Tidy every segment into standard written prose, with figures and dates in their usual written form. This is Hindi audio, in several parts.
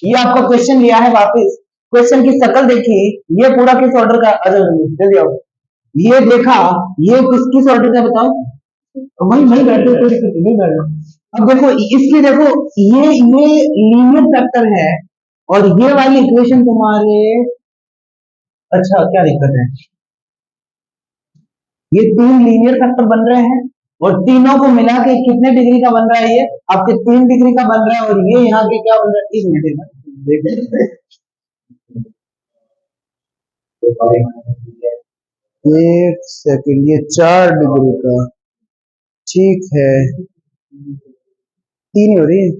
ये आपका क्वेश्चन लिया है वापस, क्वेश्चन की शक्ल देखिए, ये पूरा किस ऑर्डर का, अरे जल्दी आओ, ये देखा, ये किस ऑर्डर का बताओ, वही वही बैठो, कोई दिक्कत नहीं, वही बैठो। अब देखो इसकी, देखो ये लीनियर फैक्टर है, और ये वाली इक्वेशन तुम्हारे, अच्छा क्या दिक्कत है, ये तीन लीनियर फैक्टर बन रहे हैं, और तीनों को मिला के कितने डिग्री का बन रहा है, ये आपके 3 डिग्री का बन रहा है, और ये यहाँ के क्या बन रहा है, 1 मिनट देखो, एक सेकंड, ये 4 डिग्री का, ठीक है, तीन ही हो रही है,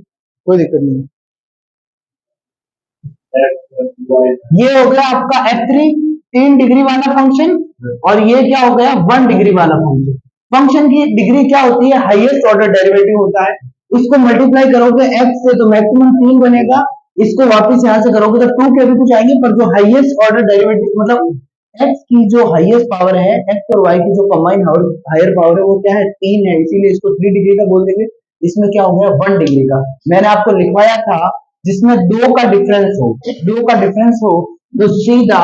कोई दिक्कत नहीं। ये हो गया आपका F3, 3 डिग्री वाला फंक्शन, और ये क्या हो गया 1 डिग्री वाला फंक्शन। फंक्शन की डिग्री क्या होती है, हाईएस्ट ऑर्डर डेरिवेटिव होता है, इसको मल्टीप्लाई करोगे x से तो मैक्सिमम 3 बनेगा, इसको वापस यहां से करोगे तो 2 के भी कुछ आएंगे, पर जो हाईएस्ट ऑर्डर डेरिवेटिव मतलब x की जो हाईएस्ट पावर है, x और y की जो कंबाइन हायर पावर है वो क्या है, 3 है, इसीलिए इसको 3 डिग्री का बोल देंगे। इसमें क्या हो गया 1 डिग्री का, मैंने आपको लिखवाया था जिसमें दो का डिफरेंस हो, तो सीधा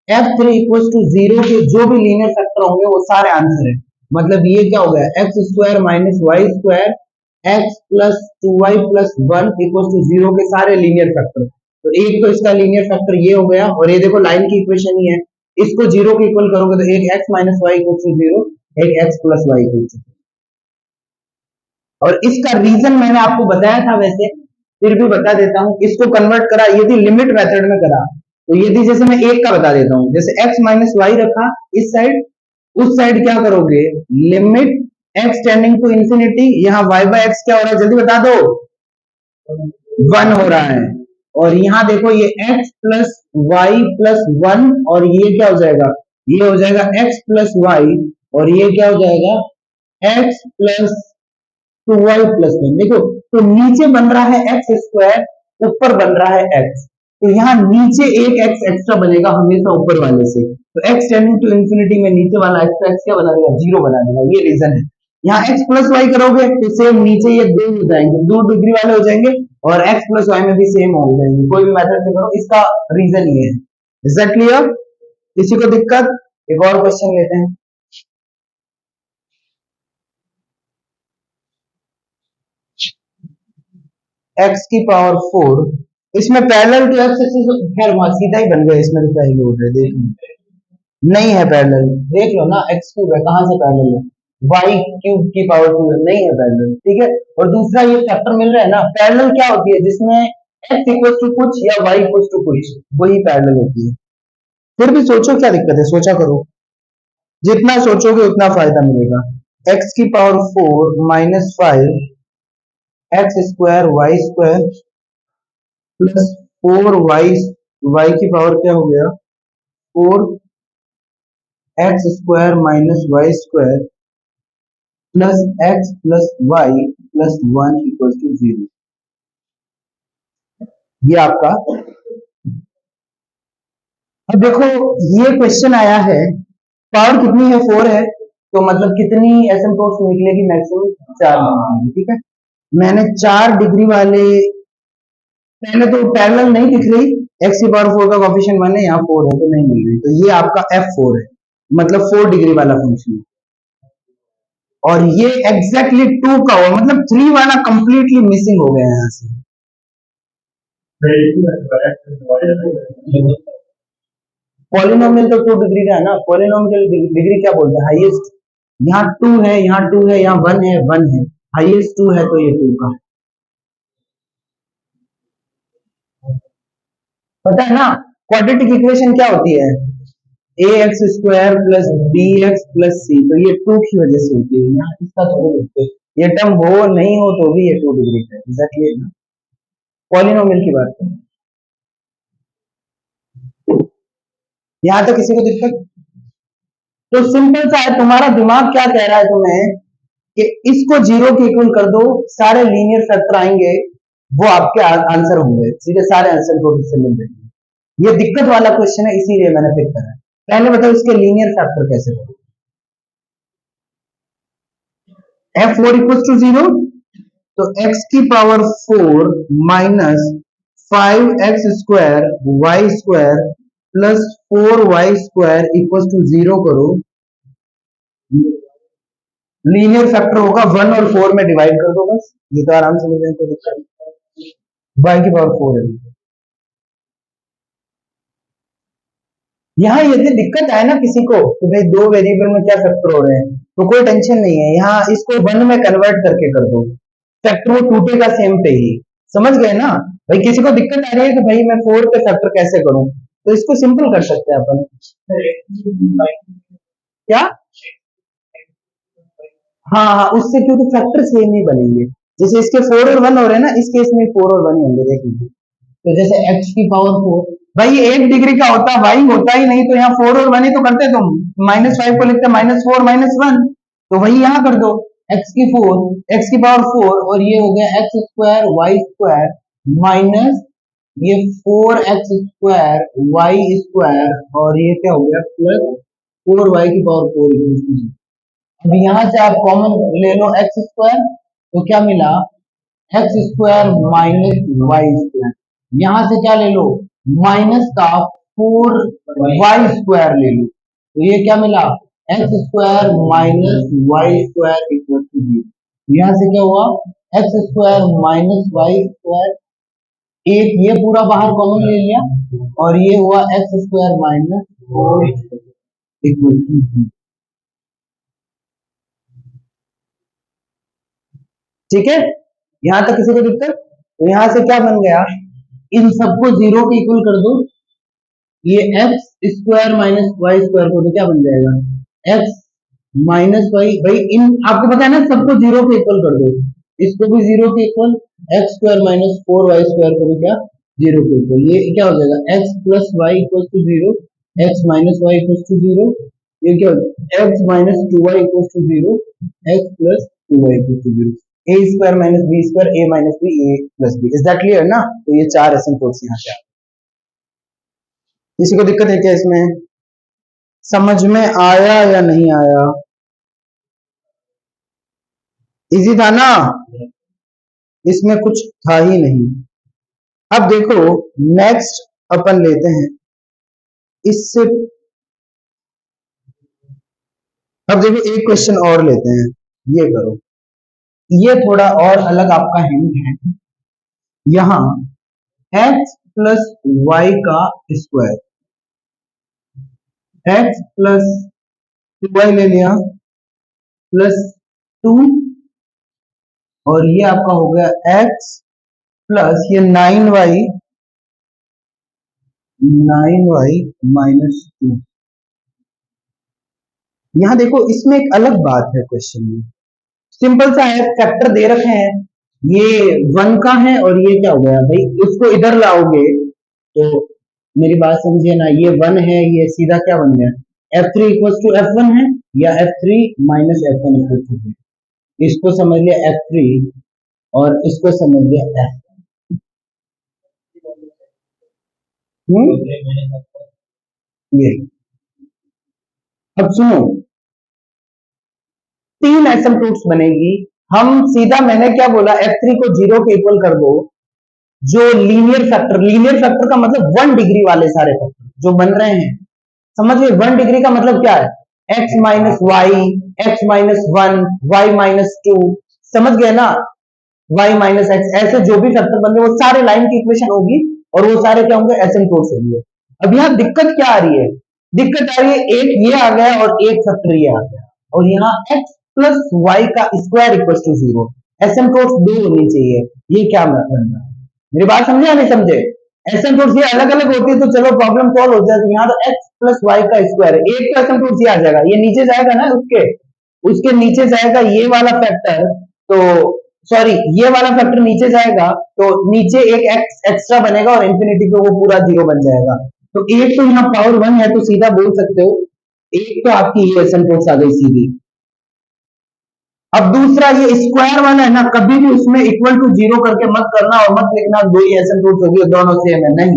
F3 इक्वल टू 0 के जो भी लीनियर फैक्टर होंगे वो सारे आंसर है। मतलब ये क्या हो गया, x square minus y square x plus 2y plus 1 equal to 0 के सारे लीनियर फैक्टर। तो एक तो इसका लीनियर फैक्टर ये हो गया, और ये देखो लाइन की इक्वेशन ही है, इसको 0 के इक्वल करोगे तो एक x minus y equal to 0, एक x plus y equal to, और इसका रीजन मैंने आपको बताया था वैसे, फिर भी बता देता हूं, इसको कन्वर्ट करा यदि लिमिट मेथड में करा, तो यदि जैसे मैं एक का बता देता हूं, जैसे x माइनस वाई रखा इस साइड, उस साइड क्या करोगे, limit x tending to infinity, यहाँ y बाय एक्स क्या हो रहा है जल्दी बता दो, 1 हो रहा है, और यहाँ देखो ये x प्लस वाई प्लस 1, और ये क्या हो जाएगा, ये हो जाएगा x प्लस वाई, और ये क्या हो जाएगा x प्लस 2y प्लस 1। देखो तो नीचे बन रहा है एक्स स्क्वायर, ऊपर बन रहा है x, तो यहाँ नीचे एक x एक्स्ट्रा बनेगा हमेशा ऊपर वाले से, तो x टेंडिंग टू इंफिनिटी में नीचे वाला एक्स्ट्रा x क्या बना देगा, 0 बना देगा, ये रीजन है। यहाँ x प्लस वाई करोगे तो सेम नीचे ये 2 हो जाएंगे, 2 डिग्री वाले हो जाएंगे, और x प्लस वाई में भी सेम हो जाएंगे, कोई भी मेथड से करो, इसका रीजन ये है। इज दैट क्लियर, किसी को दिक्कत, एक और क्वेश्चन लेते हैं। x की पावर 4, इसमें पैरेलल टू x एक्सिस, खैर वहां सीधा ही बन गया, इसमें तो क्या ही बोल रहे, देख लो नहीं है पैरेलल, देख लो ना, x क्यूब है, कहां से पैरेलल है, y क्यूब की पावर 2 है, नहीं है पैरेलल, ठीक है। और दूसरा ये फैक्टर मिल रहा है ना, पैरेलल क्या होती है, जिसमें x इक्वल टू कुछ या y इक्वल टू कुछ, वही पैरेलल होती है। फिर भी सोचो क्या दिक्कत है, सोचा करो, जितना सोचोगे उतना फायदा मिलेगा। x की power 4 minus 5 x square y square plus 4y की पावर क्या हो गया, 4x square minus y square plus x plus y plus 1 equal to 0। ये आपका, अब देखो ये क्वेश्चन आया है, पावर कितनी है 4 है, तो मतलब कितनी एसिम्प्टोट्स निकलेगी, मैक्सिमम 4 निकलेगी, ठीक है। मैंने 4 डिग्री वाले, पहले तो पैरेलल नहीं दिख रही, x की पावर 4 का कोफिशिएंट 1 है, यहाँ 4 है तो नहीं मिल रही, तो ये आपका F4 है, मतलब 4 डिग्री वाला फंक्शन है, और ये एग्जैक्टली 2 का हुआ, मतलब 3 वाला कंप्लीटली मिसिंग हो गया यहाँ से। पॉलिनोमियल तो 2 डिग्री का है ना, पॉलिनोमियल डिग्री क्या बोलते हैं, हाईएस्ट, यहाँ 2 है, यहाँ 2 है, यहाँ 1 है, 1 है, हाईएस्ट 2 है, तो ये 2 का है, पता है ना। क्वाड्रेटिक इक्वेशन क्या होती है, a x square plus b x plus c, तो ये 2 की वजह से होती है, यहाँ इसका थोड़ा देखते हैं, ये टर्म हो नहीं हो तो भी ये 2 डिग्री का है, एग्जैक्टली ना, पॉलिनोमियल की बात करें, यहाँ तक किसी को दिक्कत, तो सिंपल सा है, तुम्हारा दिमाग क्या कह रहा है तुम्हें कि इसको 0 के इक्वल कर दो, सारे लीनियर फैक्टर आएंगे, वो आपके आंसर होंगे, सीधे सारे आंसर टोटल से मिल जाएंगे। ये दिक्कत वाला क्वेश्चन है, इसीलिए मैंने पिक करा। पहले बताओ इसके लीनियर फैक्टर कैसे करो, F4 इक्वल टू 0, तो x की power 4 minus 5x² y² plus 4y² equal to 0 करो। लीनियर फैक्टर होगा 1 और 4 में डिवाइड कर दो बस, ये तो आराम से मिल जाए, तो दिक्कत y की पावर 4 है। यहाँ यदि दिक्कत आए ना किसी को कि भाई दो वेरिएबल में क्या फैक्टर हो रहे हैं, तो कोई टेंशन नहीं है, यहाँ इसको 1 में कन्वर्ट करके कर दो, फैक्टर वो टूटेगा सेम पे ही। समझ गए ना भाई? किसी को दिक्कत आ रही है कि भाई मैं 4 पे फैक्टर कैसे करूं, तो इसको सिंपल कर सकते हैं अपन। क्या? हाँ हाँ, उससे क्योंकि फैक्टर सेम ही बनेंगे, जैसे इसके 4 और 1 हो रहे हैं ना, इस केस में 4 और 1 ही होंगे, देख लीजिए। तो जैसे x की पावर 4, भाई ये 1 डिग्री का होता, भाई होता ही नहीं, तो यहाँ 4 और 1 ही तो करते तुम, -5 को लिखते -4 -1, तो वही यहाँ कर दो, x की 4, x की पावर 4, और ये हो गया x² y² माइनस ये 4x² y², और ये क्या हो गया प्लस 4y की पावर 4। अब यहाँ से आप कॉमन ले लो x², तो क्या मिला x² माइनस y², यहाँ से क्या ले लो माइनस का 4y² ले लो, तो ये क्या मिला x² minus y² equal to 0। यहाँ से क्या हुआ x² माइनस y², एक ये पूरा बाहर कॉमन ले लिया, और ये हुआ x² माइनस 4 इक्वल टू 0। ठीक है, यहां तक किसी को दिक्कत? तो यहां से क्या बन गया, इन सबको 0 के इक्वल कर दो, ये x² माइनस y² को, तो क्या बन जाएगा x माइनस वाई, भाई इन आपको पता है ना, सबको 0 के इक्वल कर दो, इसको भी 0 के इक्वल, x² माइनस 4y² को भी क्या 0 के इक्वल, ये क्या हो जाएगा x plus y equal to 0, x minus y equal to 0, ये क्या हो जाएगा x minus 2y equal to 0, x plus 2y equal to 0, a² minus b² a minus b a plus b। Is that clear ना? तो ये 4 एसिम्प्टोट्स यहाँ से आ गए। किसी को दिक्कत है क्या इसमें? समझ में आया या नहीं आया? इजी था ना? इसमें कुछ था ही नहीं। अब देखो नेक्स्ट अपन लेते हैं इससे, अब देखो एक क्वेश्चन और लेते हैं, ये करो, ये थोड़ा और अलग आपका हिंट है। यहां x प्लस वाई का स्क्वायर, x प्लस 2y ले लिया प्लस 2, और ये आपका हो गया x प्लस ये 9y माइनस 2। यहां देखो इसमें एक अलग बात है क्वेश्चन में, सिंपल सा है, फैक्टर दे रखे हैं, ये 1 का है और ये क्या हो गया भाई, उसको इधर लाओगे तो मेरी बात समझिए ना, ये 1 है, ये सीधा क्या बन गया f3 इक्वल टू f1 है, या f3 minus f1 equal to, इसको समझ लिया f3 और इसको समझ लिया f। ये अब सुनो, 3 एसिम्प्टोट्स बनेगी, हम सीधा, मैंने क्या बोला f3 को 0 के इक्वल कर दो, जो लीनियर फैक्टर का मतलब 1 डिग्री वाले सारे फैक्टर जो बन रहे हैं, समझ गए? 1 डिग्री का मतलब क्या है, x minus y, x minus 1, y minus 2, समझ गए ना, y माइनस एक्स, ऐसे जो भी फैक्टर बन रहे वो सारे लाइन की इक्वेशन होगी, और वो सारे क्या होंगे एसिम्प्टोट्स होंगे। अब यहाँ दिक्कत क्या आ रही है, दिक्कत आ रही है एक ये आ गया और एक फैक्टर ये आ गया, और यहाँ x प्लस वाई का स्क्वायर इक्वल टू 0, एसिम्प्टोट्स 2 होनी चाहिए, ये क्या बन रहा है? मेरी बात समझे या नहीं समझे? एसिम्प्टोट्स ये अलग अलग होती है तो चलो प्रॉब्लम सॉल्व हो जाएगी, यहाँ तो x प्लस वाई का स्क्वायर है, एक तो एसिम्प्टोट्स ये आ जाएगा, ये नीचे जाएगा ना, उसके उसके नीचे जाएगा ये वाला फैक्टर, तो सॉरी ये वाला फैक्टर नीचे जाएगा, तो नीचे एक एक्स एक्स्ट्रा बनेगा और इंफिनिटी पे वो पूरा 0 बन जाएगा, तो एक तो यहाँ पावर 1 है, तो सीधा बोल सकते हो एक तो आपकी ये एसिम्प्टोट्स आ गई सीधी। अब दूसरा ये स्क्वायर वाला है ना, कभी भी उसमें इक्वल टू 0 करके मत करना और मत लिखना दो ही एसिम्प्टोट्स होगी दोनों सेम है, नहीं,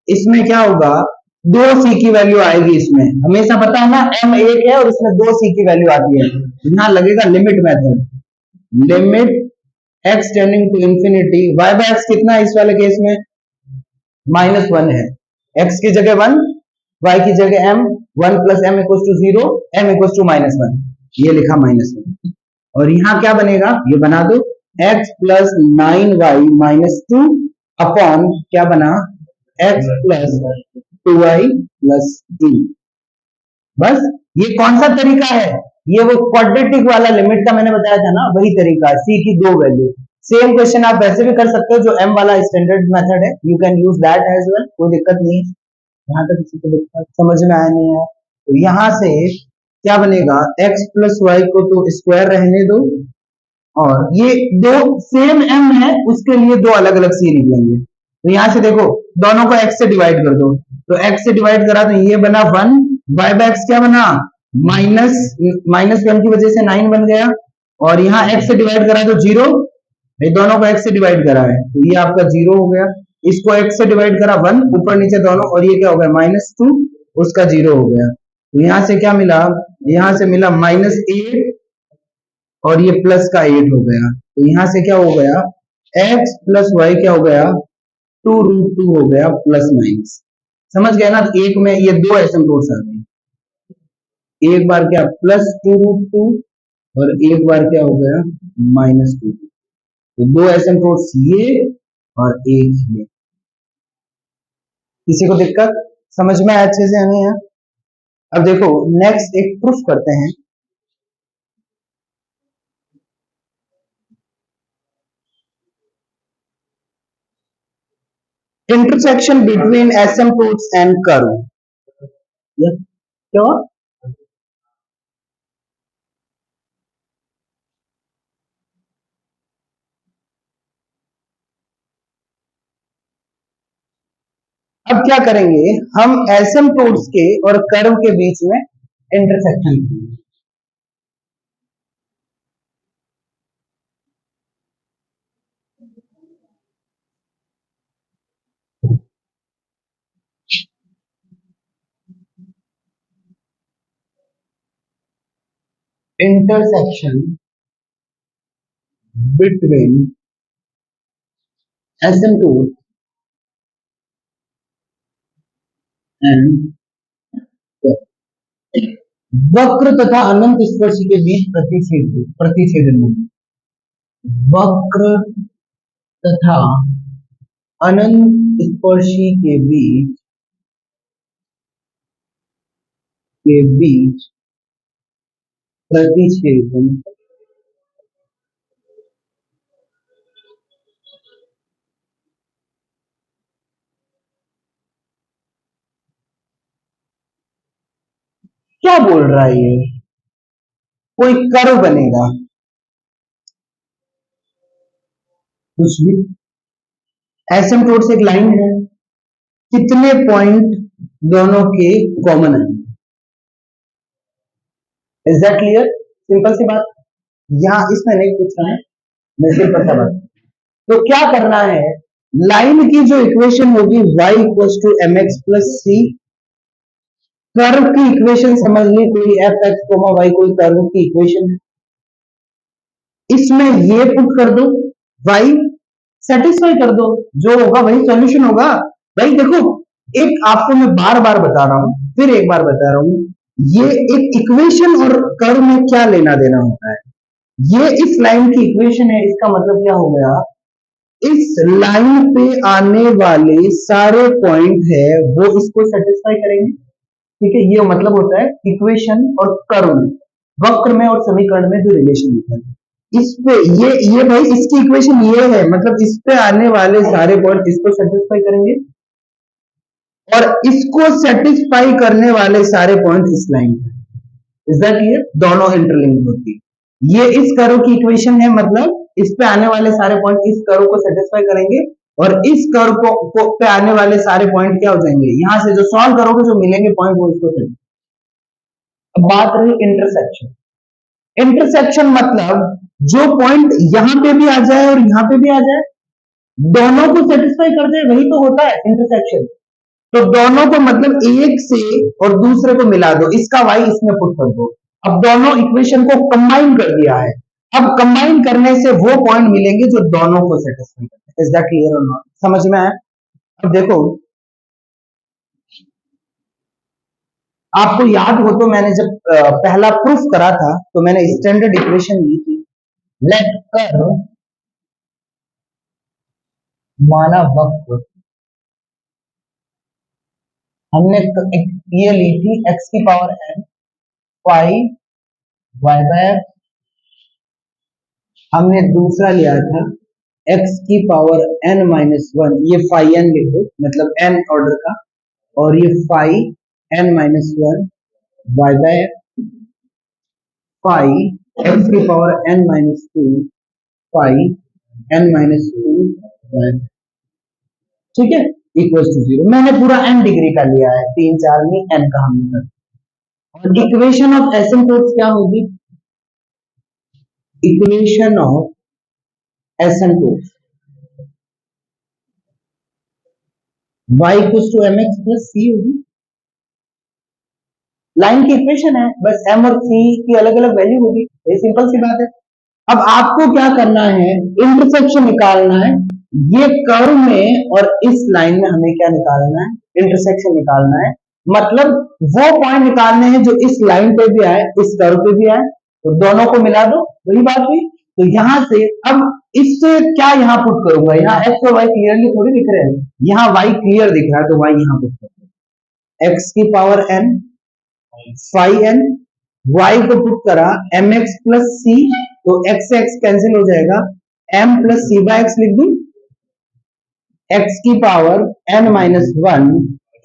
इसमें क्या होगा 2c की वैल्यू आएगी, इसमें हमेशा पता है ना m 1 है और इसमें 2c की वैल्यू आती है, यहाँ लगेगा limit method, limit x tending to infinity y by x कितना है इस वाले केस में -1 है, x की जगह 1, y की जगह m, 1 plus m equal to 0, m equal to -1, ये लिखा -1। और यहाँ क्या बनेगा, ये बना दो, x प्लस 9y-2 अपॉन क्या बना, x प्लस 2y+2। बस ये कौन सा तरीका है, ये वो क्वाड्रेटिक वाला लिमिट का मैंने बताया था ना, वही तरीका है, c की दो वैल्यू। सेम क्वेश्चन आप वैसे भी कर सकते हो, जो m वाला स्टैंडर्ड मेथड है, you can use that as well, कोई दिक्कत नहीं है। यहाँ तक किसी को दिक्कत समझ में आया नहीं है, तो यहाँ से क्या बनेगा, x प्लस वाई को तो स्क्वायर रहने दो, और ये दो सेम m है, उसके लिए दो अलग अलग c निकलेंगे। तो यहाँ से देखो, दोनों को x से डिवाइड कर दो, तो x से डिवाइड करा तो ये बना 1, y बाय x क्या बना, -1 की वजह से 9 बन गया, और यहाँ x से डिवाइड करा तो 0, ये दोनों को x से डिवाइड करा है, तो ये आपका 0 हो गया। इसको x से डिवाइड करा 1, ऊपर नीचे दोनों, और ये क्या हो गया, -2, उसका 0 हो गया। तो यहाँ से क्या मिला, यहाँ से मिला -8, और ये प्लस का 8 हो गया। तो यहाँ से क्या हो गया, x प्लस वाई क्या हो गया, 2√2 हो गया, प्लस माइनस। समझ गए ना, एक में ये दो एसिम्प्टोट्स आ गए, एक बार क्या +2√2, और एक बार क्या हो गया -2। तो दो एसिम्प्टोट्स ये और एक ये। किसी को दिक्कत समझ में अच्छे से नहीं है? अब देखो नेक्स्ट एक प्रूफ करते हैं। Intersection between asymptotes and curve. क्या, अब क्या करेंगे हम, एसिम्प्टोट्स के और कर्व के बीच में इंटरसेक्शन करेंगे। इंटरसेक्शन बिटवीन एसिम्प्टोट एंड वक्र तथा अनंत स्पर्शी के बीच प्रतिच्छेदन। वक्र तथा अनंत स्पर्शी के बीच प्रतिच्छेदन। क्या बोल रहा है ये, कोई कर्व बनेगा, कुछ भी, एसिम्प्टोट से एक लाइन है, कितने पॉइंट दोनों के कॉमन है। इज दैट क्लियर, सिंपल सी बात, यहाँ इसमें नहीं पूछना है, मैं सिर्फ बता बात। तो क्या करना है, लाइन की जो इक्वेशन होगी y equal to m x plus c, curve की इक्वेशन समझ ली, कोई एफ एक्स कोमा वाई कोई कर्व की इक्वेशन है, इसमें ये पुट कर दो, y सेटिस्फाई कर दो, जो होगा वही सॉल्यूशन होगा। भाई देखो, एक आपको मैं बार बार बता रहा हूं, फिर एक बार बता रहा हूं, ये एक इक्वेशन और कर्व में क्या लेना देना होता है। ये इस लाइन की इक्वेशन है, इसका मतलब क्या हो गया, इस लाइन पे आने वाले सारे पॉइंट है वो इसको सेटिस्फाई करेंगे। ठीक है, ये मतलब होता है इक्वेशन और कर्व में, वक्र में और समीकरण में जो रिलेशन होता है, इस पे ये भाई इसकी इक्वेशन ये है, मतलब इस पे आने वाले सारे पॉइंट इसको सेटिस्फाई करेंगे, और इसको सेटिस्फाई करने वाले सारे पॉइंट इस लाइन पे। इज दैट क्लियर, दोनों इंटरलिंक होती है। ये इस कर्व की इक्वेशन है, मतलब इस पे आने वाले सारे पॉइंट इस कर्व को सेटिस्फाई करेंगे, और इस कर्व को पे आने वाले सारे पॉइंट क्या हो जाएंगे, यहां से जो सॉल्व करोगे जो मिलेंगे पॉइंट वो इसको सेटिस्फाई। अब बात रही इंटरसेक्शन। इंटरसेक्शन मतलब जो पॉइंट यहां पे भी आ जाए और यहां पे भी आ जाए, दोनों को सेटिस्फाई कर दे, वही तो होता है इंटरसेक्शन। तो दोनों को मतलब एक से और दूसरे को मिला दो, इसका वाई इसमें पुट कर दो। अब दोनों इक्वेशन को कंबाइन कर दिया है, अब कंबाइन करने से वो पॉइंट मिलेंगे जो दोनों को सेटिस्फाई करते हैं। इज दैट क्लियर और नॉट, समझ में आया? अब देखो, आपको याद हो तो मैंने जब पहला प्रूफ करा था तो मैंने स्टैंडर्ड इक्वेशन ली थी, लेट कर्व माना वक्र, हमने ये ली थी x की power n phi y by x. हमने दूसरा लिया था x की पावर n माइनस वन, ये फाई n लिखो, मतलब n ऑर्डर का, और ये phi n minus one y by phi x की power n minus two phi n minus two y, ठीक है, इक्वल टू जीरो। मैंने पूरा n डिग्री का लिया है, 3 4 में n का हमने कर। और इक्वेशन ऑफ एसिम्प्टोट्स क्या होगी? Equation of asymptotes y equal to mx plus c होगी। लाइन की इक्वेशन है, बस m और c की अलग अलग वैल्यू होगी, ये सिंपल सी बात है। अब आपको क्या करना है, इंटरसेक्शन निकालना है। ये कर्व में और इस लाइन में हमें क्या निकालना है, इंटरसेक्शन निकालना है। मतलब वो पॉइंट निकालने हैं जो इस लाइन पे भी आए, इस कर्व पे भी आए, तो दोनों को मिला दो, वही बात हुई। तो यहां से अब इससे क्या यहां पुट करूंगा, यहाँ x और y क्लियरली थोड़ी दिख रहे हैं, यहाँ y क्लियर दिख रहा है, तो y यहां पुट करूंगा, x की power n phi n, y को पुट करा mx प्लस c, तो x से x कैंसिल हो जाएगा, m plus c by x लिख दूं, x की power n minus one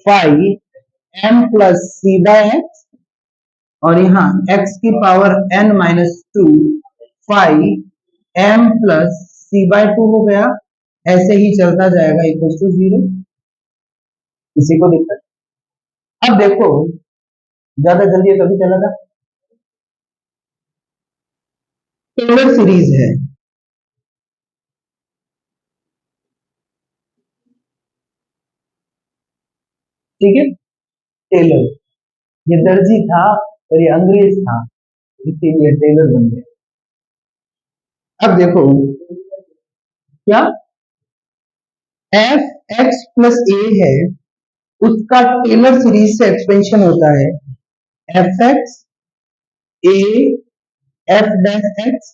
phi m plus c by x, और यहाँ x की power n minus two phi m plus c by two हो गया। ऐसे ही चलता जाएगा इक्वल टू जीरो। किसी को दिक्कत? अब देखो, ज्यादा जल्दी कभी चला था, टेलर सीरीज है, ठीक है, टेलर, ये दर्जी था और ये अंग्रेज था, इसीलिए टेलर बन गया। अब देखो क्या एफ एक्स प्लस ए है, उसका टेलर सीरीज से एक्सपेंशन होता है f x a f dash x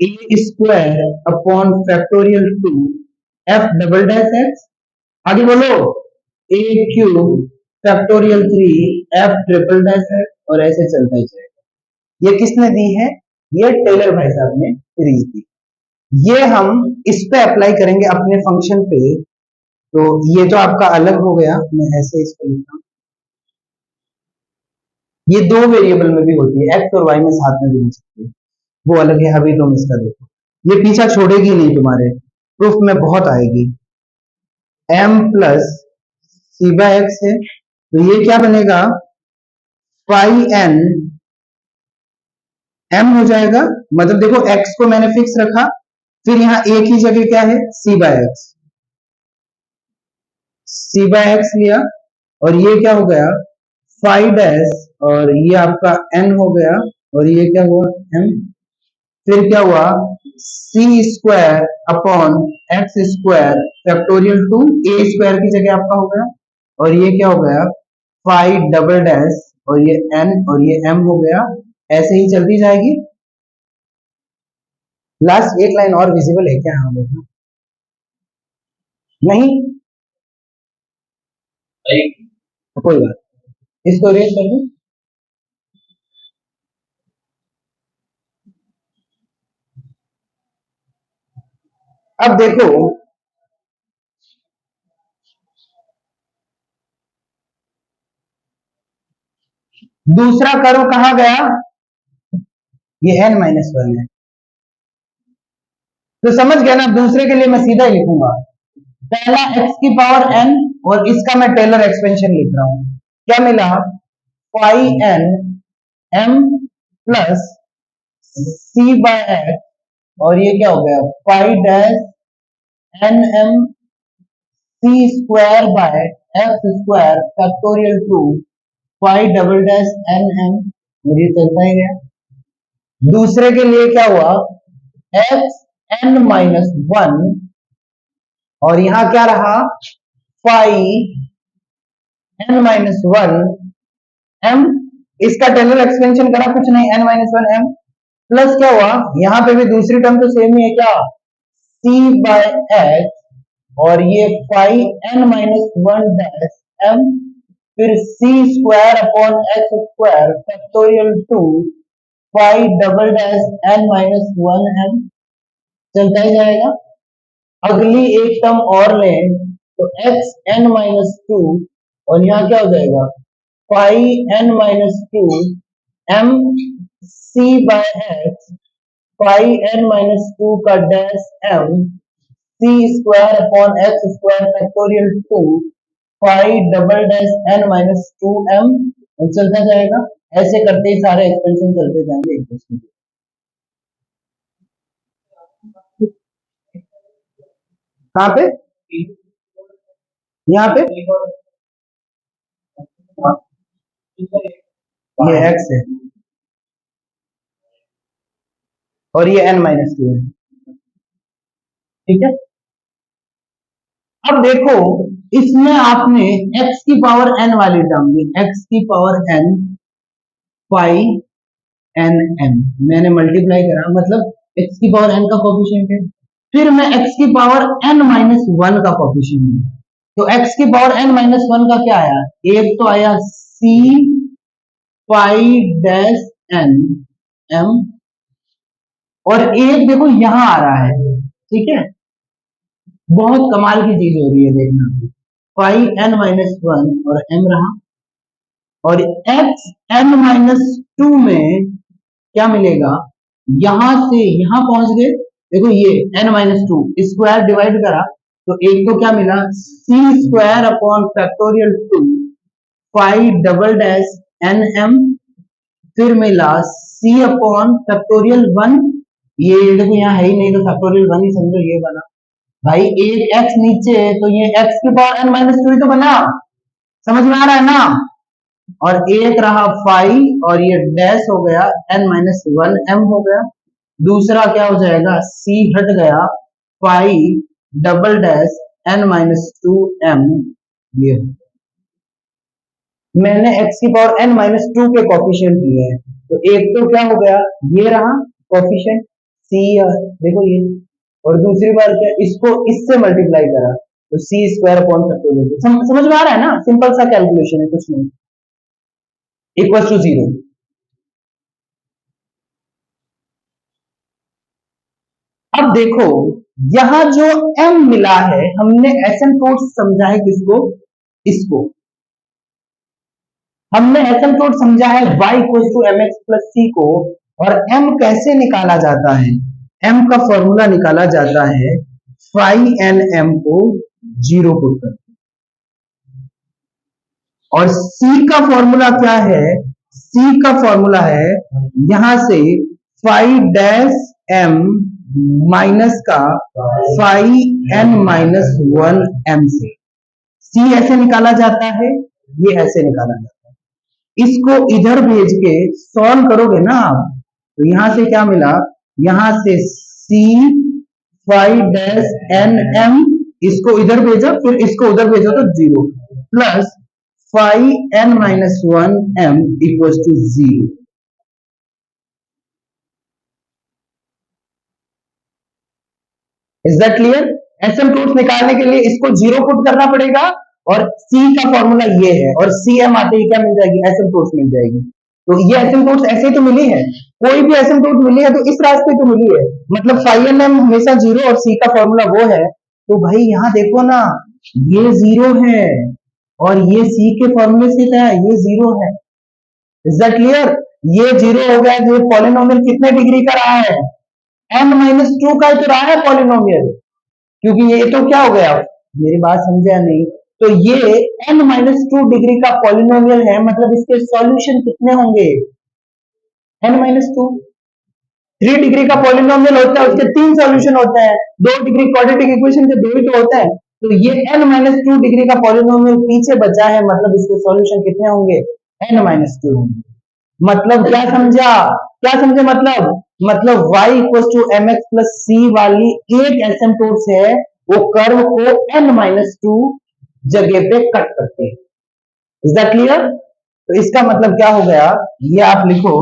a square upon factorial two f double dash x, आगे बोलो, a cube factorial three f triple dash x, और ऐसे चलता ही जाएगा। ये किसने दी है? ये टेलर भाई साहब ने सीरीज दी। ये हम इस पे अप्लाई करेंगे अपने फंक्शन पे, तो ये तो आपका अलग हो गया, मैं ऐसे इसको लिखता हूं, ये दो वेरिएबल में भी होती है, एक्स और वाई में साथ में भी हो सकती है, वो अलग है, अभी तुम इसका देखो, ये पीछा छोड़ेगी नहीं, तुम्हारे प्रूफ में बहुत आएगी। m plus C by x है, तो ये क्या बनेगा, फाई n m हो जाएगा, मतलब देखो x को मैंने फिक्स रखा, फिर यहाँ a की जगह क्या है, c by x, c by x लिया, और ये क्या हो गया, फाई डैश, और ये आपका n हो गया, और ये क्या हुआ, m, फिर क्या हुआ, c square upon x square factorial two, a square की जगह आपका हो गया, और ये क्या हो गया, फाई डबल डैश, और ये n और ये m हो गया, ऐसे ही चलती जाएगी। लास्ट एक लाइन और विजिबल है क्या? हाँ देखना, नहीं तो कोई बात, इसको रेस कर दो। अब देखो, दूसरा कर्व कहा गया, ये n माइनस वन है, तो समझ गया ना, दूसरे के लिए मैं सीधा ही लिखूंगा, पहला x की पावर n, और इसका मैं टेलर एक्सपेंशन लिख रहा हूं, क्या मिला, phi n m plus c by x, और ये क्या हो गया, phi dash n m c square by x square factorial two phi double dash n m, और ये चलता ही गया। दूसरे के लिए क्या हुआ, x n माइनस वन, और यहां क्या रहा, phi n minus one m, इसका टेलर एक्सपेंशन करा, कुछ नहीं, n minus one m plus क्या हुआ, यहां पे भी दूसरी टर्म तो सेम ही है क्या, c बाय एक्स, और ये phi n minus one dash m, फिर c square upon x square factorial two five double dash n minus one m, चलता ही जाएगा। अगली एक टर्म और लें तो एक्स एन माइनस टू, और यहाँ क्या हो जाएगा, five n minus two m c by x, five n minus two का dash m c square upon x square factorial two five double dash n minus two m, चलता जाएगा। ऐसे करते ही सारे एक्सपेंशन चलते जाएंगे एक दूसरे के। कहाँ पे, यहाँ पे ये x है और ये n माइनस टू है, ठीक है। अब देखो इसमें आपने x की पावर n वाली टर्म ली, x की power n phi n m, मैंने मल्टीप्लाई करा, मतलब x की पावर n का कोफिशिएंट है, फिर मैं x की पावर n माइनस वन का कोफिशिएंट लिया, तो x की पावर n माइनस वन का क्या आया, एक तो आया c phi dash n m, और एक देखो यहां आ रहा है, ठीक है, बहुत कमाल की चीज हो रही है, देखना, फाइव एन माइनस वन और m रहा, और x n माइनस टू में क्या मिलेगा, यहां से यहां पहुंच गए, देखो ये n minus two square divide करा तो एक तो क्या मिला, c square upon factorial two five double dash n m, फिर मिला c अपॉन फैक्टोरियल वन, ये देखो यहाँ है ही नहीं तो फैक्टोरियल वन ही समझो, ये बना भाई, एक x नीचे तो ये x की पावर n माइनस टू ही तो बना, समझ में आ रहा है ना, और एक रहा फाइव और ये डैश हो गया n माइनस वन एम हो गया, दूसरा क्या हो जाएगा, c हट गया, phi double dash n minus two m, ये मैंने x की पावर n माइनस टू के कोफिशिएंट लिए हैं, तो एक तो क्या हो गया, ये रहा कोफिशिएंट c, देखो ये, और दूसरी बार क्या, इसको इससे मल्टीप्लाई करा तो c स्क्वायर अपॉन फैक्टोरियल, समझ में आ रहा है ना, सिंपल सा कैलकुलेशन है, कुछ नहीं, इक्वल टू जीरो। अब देखो यहां जो m मिला है, हमने एसिम्प्टोट समझा है किसको, इसको हमने एसिम्प्टोट समझा है y equal to m x plus c को, और m कैसे निकाला जाता है, m का फॉर्मूला निकाला जाता है फाइव एन एम को जीरो पुट कर, और c का फॉर्मूला क्या है, c का फॉर्मूला है यहां से फाइव डैश एम माइनस का phi n minus one m से, c ऐसे निकाला जाता है, ये ऐसे निकाला जाता है, इसको इधर भेज के सॉल्व करोगे ना आप, तो यहां से क्या मिला, यहां से c phi dash n m, इसको इधर भेजा फिर इसको उधर भेजो तो zero, plus phi n minus one m equal to zero. Is that clear, asymptotes निकालने के लिए इसको जीरो पुट करना पड़ेगा, और C का फॉर्मूला ये है, और CM आते ही क्या मिल जाएगी, एसिम्प्टोट्स मिल जाएगी, तो ये एसिम्प्टोट्स ऐसे तो मिली है, कोई भी एसिम्प्टोट मिली है तो इस रास्ते तो मिली है, मतलब फाइव एन एम हमेशा जीरो और C का फॉर्मूला वो है, तो भाई यहाँ देखो ना, ये जीरो है और ये C के फॉर्मूले से क्या है, ये जीरो है, इज दैट क्लियर, ये जीरो हो गया, तो पॉलिनोमियल कितने डिग्री का रहा है, n माइनस टू का तो रहा है पॉलिनोमियल, क्योंकि ये तो क्या हो गया, मेरी बात समझा नहीं, तो ये n माइनस टू डिग्री का पॉलिनोमियल है, मतलब इसके सॉल्यूशन कितने होंगे, n minus to, three degree का पॉलिनोमियल होता है, उसके तीन सॉल्यूशन होते हैं, दो डिग्री क्वाड्रेटिक इक्वेशन के दो ही तो होते हैं, तो ये n माइनस टू डिग्री का पॉलिनोमियल पीछे बचा है, मतलब इसके सॉल्यूशन कितने होंगे, n माइनस टू होंगे, मतलब क्या समझा, क्या समझे, मतलब y equal to m x plus c वाली एक एसिम्प्टोट है, वो कर्व को n माइनस टू जगह पे कट करती है। Is that clear? तो इसका मतलब क्या हो गया, ये आप लिखो,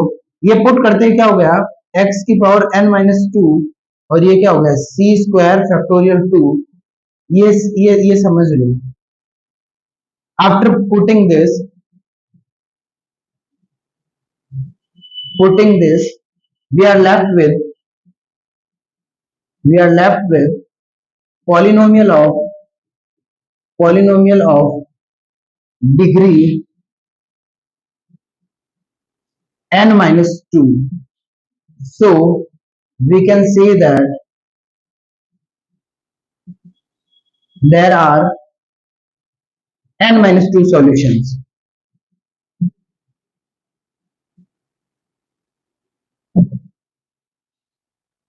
ये पुट करते क्या हो गया, x की पावर n माइनस टू, और ये क्या हो गया सी स्क्वायर फैक्टोरियल टू। ये समझ लो। After putting this we are left with we are left with polynomial of polynomial of degree n minus 2. So we can say that there are n minus 2 solutions.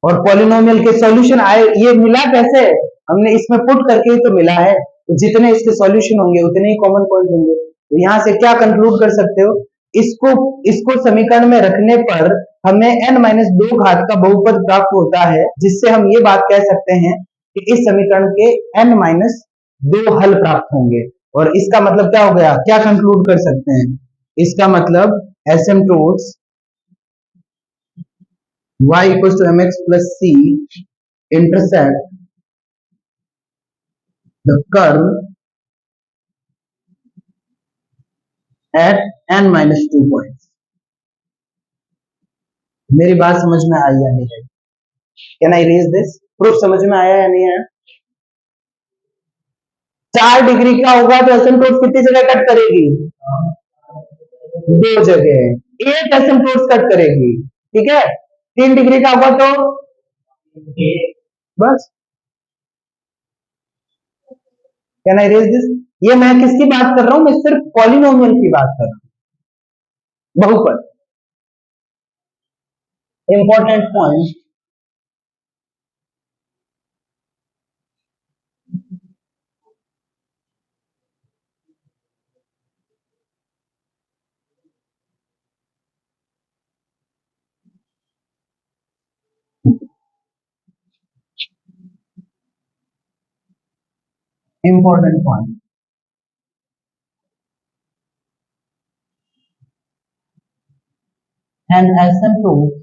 और पॉलिनोमियल के सॉल्यूशन आए, ये मिला कैसे, हमने इसमें पुट करके ही तो मिला है। तो जितने इसके सॉल्यूशन होंगे उतने ही कॉमन पॉइंट होंगे। तो यहाँ से क्या कंक्लूड कर सकते हो, इसको इसको समीकरण में रखने पर हमें n माइनस दो घात का बहुपद प्राप्त होता है, जिससे हम ये बात कह सकते हैं कि इस समीकरण के n माइनस दो हल प्राप्त होंगे। और इसका मतलब क्या हो गया, क्या कंक्लूड कर सकते हैं, इसका मतलब asymptotes y equals to mx plus c intersect the curve at n minus 2 points. मेरी बात समझ में आई या नहीं है? Can I raise this proof, समझ में आया या नहीं आया? 4 डिग्री का होगा तो एसिम्प्टोट्स कितनी जगह कट करेगी, दो जगह, एक एसिम्प्टोट्स कट करेगी, ठीक है। 3 डिग्री का होगा तो बस। Can I raise this? ये मैं किसकी बात कर रहा हूं, मैं सिर्फ पॉलिनोमियल की बात कर रहा हूं, बहुपद। Important point, important point, an asymptote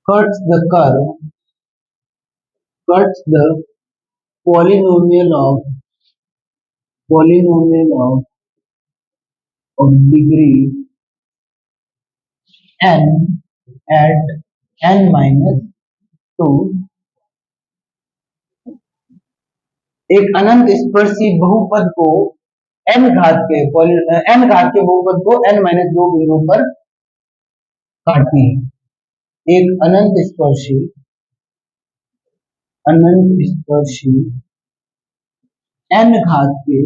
cuts the curve, cuts the polynomial of polynomial of degree n at n minus 2, एक अनंत स्पर्शी बहुपद को n घात के बहुपद को n माइनस दो बिंदु पर काटती है। एक अनंत स्पर्शी n घात के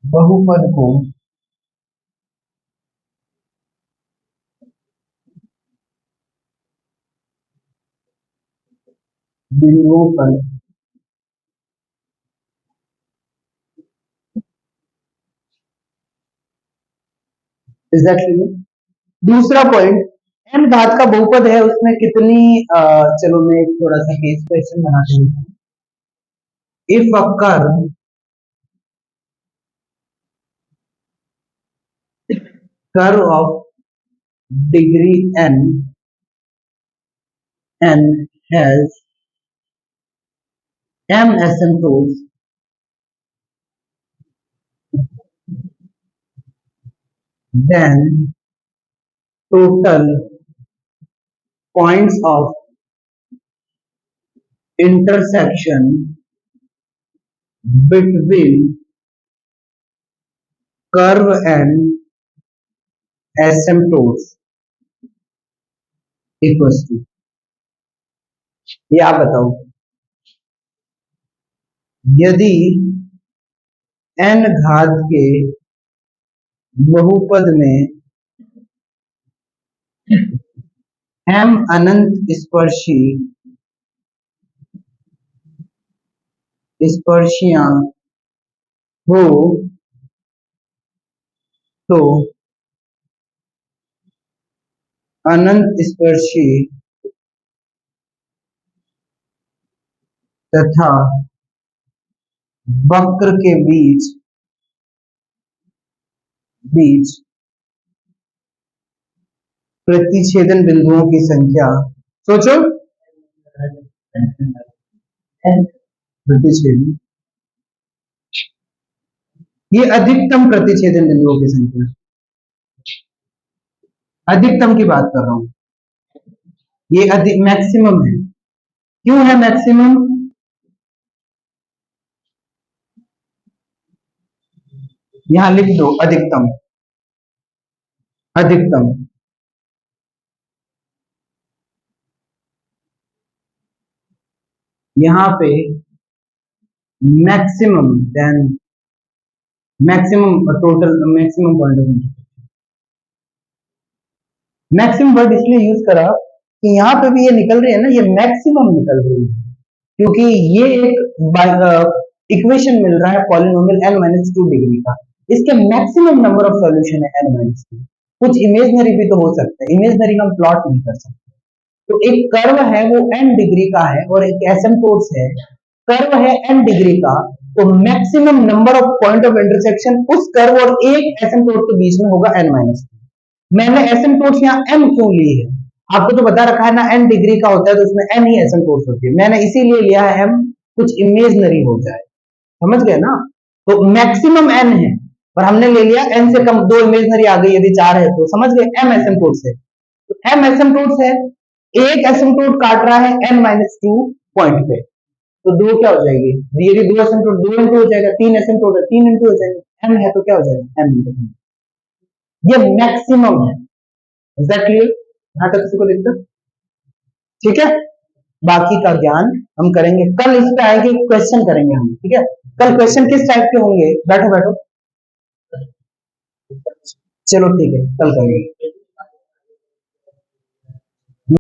बहुपद को बिंदुओं पर एग्जैक्टली। दूसरा पॉइंट, n घात का बहुपद है, उसमें कितनी चलो मैं एक थोड़ा सा केस क्वेश्चन बना देता हूँ। If a curve of degree n has m asymptotes, then total points of intersection between curve and asymptotes equals to, ये आप बताओ, यदि n घात के बहुपद में m अनंत स्पर्शियां हो तो अनंत स्पर्शी तथा वक्र के बीच बीच प्रतिच्छेदन बिंदुओं की संख्या, सोचो, प्रतिच्छेदन, ये अधिकतम प्रतिच्छेदन बिंदुओं की संख्या, अधिकतम की बात कर रहा हूं, ये अधिक मैक्सिमम है। क्यों है मैक्सिमम? यहां लिख दो अधिकतम, अधिकतम, यहां पे maximum, then maximum total, maximum point of intersection. Maximum word इसलिए यूज करा कि यहां पे भी ये निकल रही है ना, ये मैक्सिमम निकल रही है, क्योंकि ये एक इक्वेशन मिल रहा है पॉलिनोमियल n माइनस 2 डिग्री का, इसके मैक्सिमम नंबर ऑफ सॉल्यूशन है n माइनस 2। कुछ इमेजनरी भी तो हो सकता है, इमेजनरी हम प्लॉट नहीं कर सकते। तो एक कर्व है वो n डिग्री का है और एक एसिम्पटोट है, कर्व है n डिग्री का, तो maximum number of point of intersection उस कर्व और एक एसिम्पटोट के बीच में होगा n माइनस 2। मैंने एसिम्पटोट्स यहाँ m क्यों ली है? आपको तो बता रखा है ना n डिग्री का होता है तो उसमें n ही एसिम्पटोट्स होती है, मैंने इसीलिए लिया है m, कुछ इमेजनरी हो जाए, समझ गए ना? तो मैक्सिमम n है और हमने ले लिया n से कम, दो इमेजनरी आ गई, यदि 4 है तो समझ गए, m एसिम्पटोट्स है, तो m एसिम्पटोट्स है, एक एसिम्पटोट काट रहा है n माइनस 2 पॉइंट पे, तो दो क्या हो जाएगी, यदि दो एसिम्पटोट, दो इंटू हो जाएगा, तीन एसिम्पटोट है, तीन इंटू हो जाएगा, m है तो क्या हो जाएगा m इंटू, ये मैक्सिमम है। Is that clear? यहां तक किसी को दिक्कत? ठीक है, बाकी का ज्ञान हम करेंगे कल, इस पे आएंगे क्वेश्चन करेंगे हम, ठीक है? कल क्वेश्चन किस टाइप के होंगे, बैठो बैठो, चलो ठीक है, कल करेंगे।